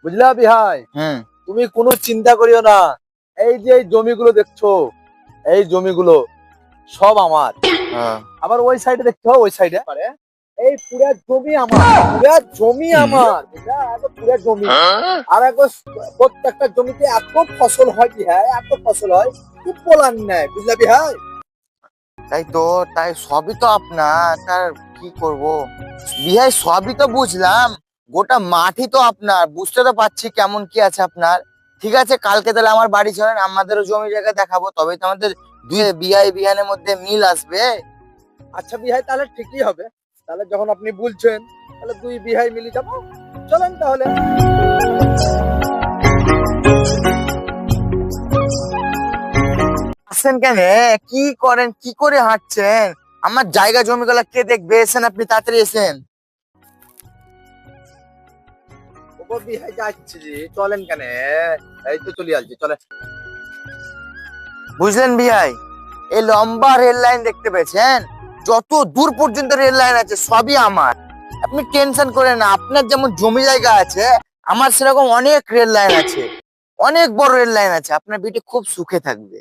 বুঝলা বিহাই? হুম। তুমি কোনো চিন্তা করিও না। এই যে এই জমিগুলো দেখছো, এই জমিগুলো সব আমার। হ্যাঁ। আবার ওই সাইডে দেখছো, ওই সাইডে এই পুরা জমি আমার, পুরা জমি আমার, বুঝলা? একদম পুরা জমি। আর একবার প্রত্যেকটা জমিতে এত ফসল হয় বিহাই, এত ফসল হয় কি বলার নাই, বুঝলা বিহাই? তাই তো, তাই সবই তো আপনার, তার কি করব। বিহাই সবই তো বুঝলাম, গোটা মাঠই তো আপনার, বুঝতে তো পারছি কেমন কি আছে আপনার। ঠিক আছে, কালকে তাহলে আমার বাড়ি চলেন, আমাদেরও জমি জায়গা দেখাবো, তবেই তো আমাদের দুই বিহাই বিহানের মধ্যে মিল আসবে। আচ্ছা বিহাই, তাহলে ঠিকই হবে। তাহলে যখন আপনি বলছেন, তাহলে দুই বিহাই মিলে যাবো। চলেন তাহলে। আসেন কেন, কি করেন, কি করে হাঁটছেন? আমার জায়গা জমিগুলা কে দেখবে? এসেন, আপনি তাড়াতাড়ি এসেন। ও বিহাই যাচ্ছি জি, চলেন কেন? এই তো চলে আসছি, চলে। বুঝলেন বিহাই, এই লম্বা রেল লাইন দেখতে পেয়েছেন? যত দূর পর্যন্ত রেল লাইন আছে সবই আমার। আপনি টেনশন করেন না, আপনার যেমন জমি জায়গা আছে, আমার সেরকম অনেক রেল লাইন আছে, অনেক বড় রেল লাইন আছে। আপনার বেটি খুব সুখে থাকবে।